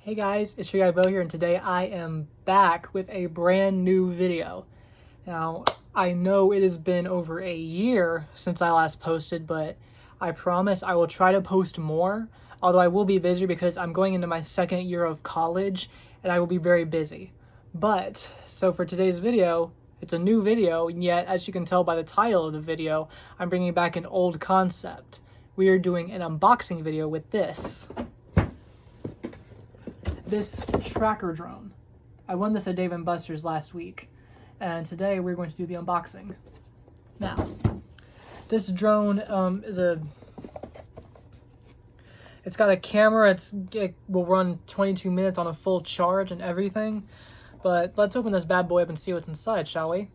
Hey guys, it's your guy Bo here, and today I am back with a brand new video. Now, I know it has been over a year since I last posted, but I promise I will try to post more, although I will be busy because I'm going into my second year of college and I will be very busy. But, so for today's video, it's a new video, and yet, as you can tell by the title of the video, I'm bringing back an old concept. We are doing an unboxing video with this tracker drone. I won this at Dave & Buster's last week, and today we're going to do the unboxing. Now, this drone it's got a camera. It will run 22 minutes on a full charge and everything, but let's open this bad boy up and see what's inside, shall we?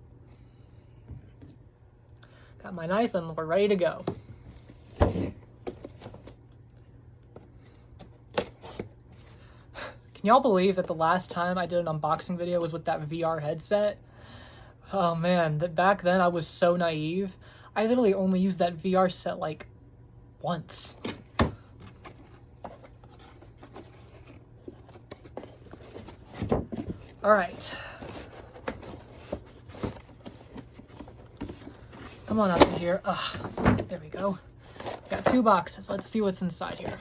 Got my knife and we're ready to go. Can y'all believe that the last time I did an unboxing video was with that VR headset? Oh man, back then I was so naive. I literally only used that VR set like once. All right. Come on up in here. There we go. Got two boxes. Let's see what's inside here.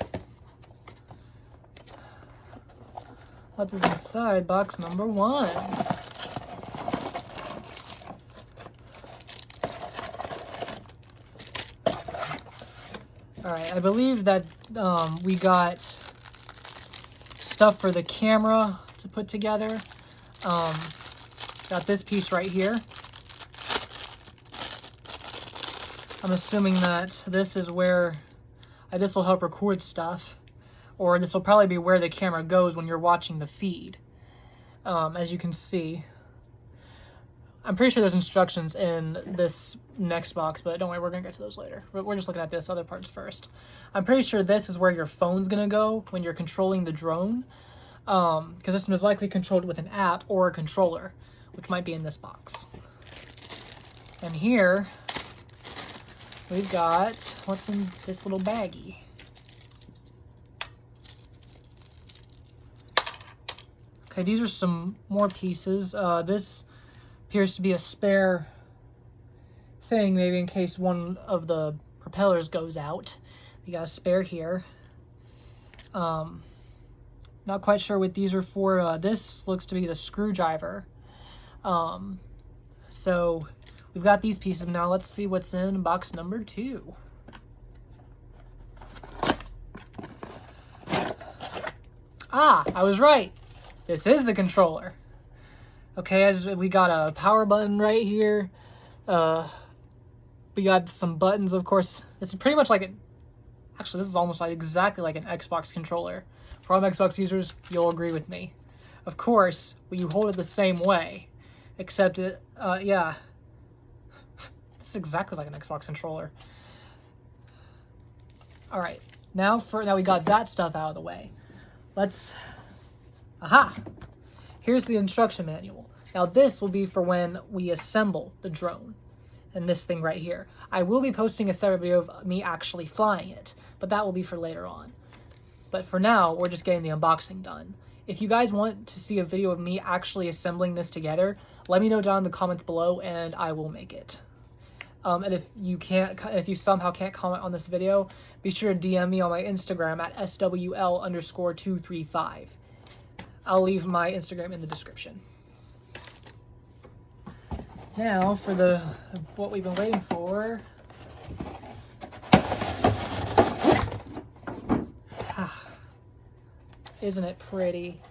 What is inside box number one? Alright, I believe that we got stuff for the camera to put together. Got this piece right here. I'm assuming that this is where this will help record stuff. Or this will probably be where the camera goes when you're watching the feed. As you can see, I'm pretty sure there's instructions in this next box, but don't worry, we're gonna get to those later. We're just looking at this other parts first. I'm pretty sure this is where your phone's gonna go when you're controlling the drone, because this is likely controlled with an app or a controller, which might be in this box. And here, we've got what's in this little baggie. Okay, these are some more pieces. This appears to be a spare thing, maybe in case one of the propellers goes out. We got a spare here. Not quite sure what these are for. This looks to be the screwdriver. So we've got these pieces. Now let's see what's in box number two. I was right. This is the controller. Okay, as we got a power button right here. We got some buttons, of course. This is pretty much like actually, this is almost like exactly like an Xbox controller. For all Xbox users, you'll agree with me. Of course, you hold it the same way, except yeah. This is exactly like an Xbox controller. All right, now we got that stuff out of the way. Here's the instruction manual. Now this will be for when we assemble the drone and this thing right here. I will be posting a separate video of me actually flying it, but that will be for later on. But for now, we're just getting the unboxing done. If you guys want to see a video of me actually assembling this together, let me know down in the comments below and I will make it. And if you somehow can't comment on this video, be sure to DM me on my Instagram at SWL_235. I'll leave my Instagram in the description. Now for what we've been waiting for. Isn't it pretty?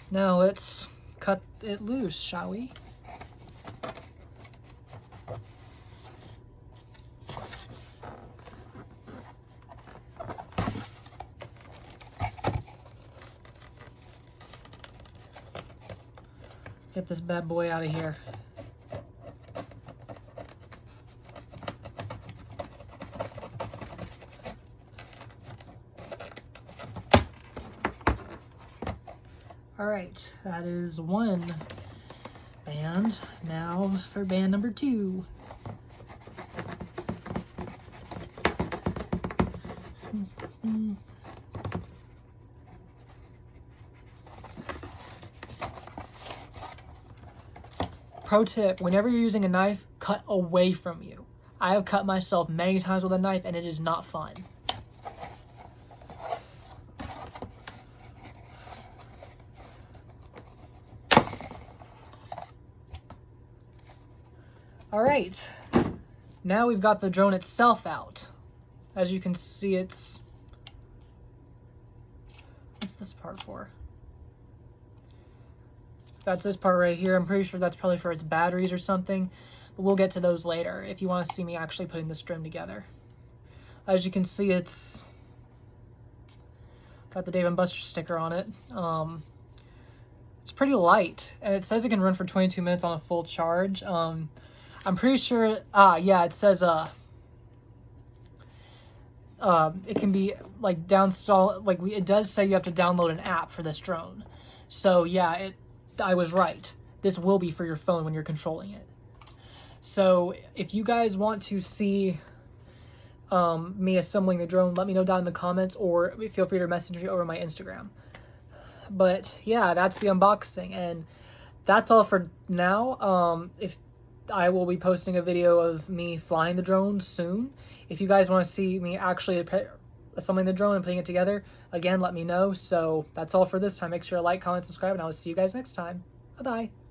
Now let's cut it loose, shall we? Get this bad boy out of here. All right, that is one band. Now for band number two. Pro tip, whenever you're using a knife, cut away from you. I have cut myself many times with a knife and it is not fun. All right, now we've got the drone itself out. As you can see, what's this part for? That's this part right here. I'm pretty sure that's probably for its batteries or something, but we'll get to those later if you want to see me actually putting this drone together. As you can see, it's got the Dave & Buster's sticker on it. It's pretty light, and it says it can run for 22 minutes on a full charge. I'm pretty sure, yeah, it says, it can be, like, it does say you have to download an app for this drone. So, yeah, I was right. This will be for your phone when you're controlling it. So, if you guys want to see me assembling the drone, let me know down in the comments, or feel free to message me over my Instagram. But, yeah, that's the unboxing, and that's all for now. If I will be posting a video of me flying the drone soon. If you guys want to see me actually assembling the drone and putting it together, again, let me know. So that's all for this time. Make sure to like, comment, subscribe, and I will see you guys next time. Bye-bye.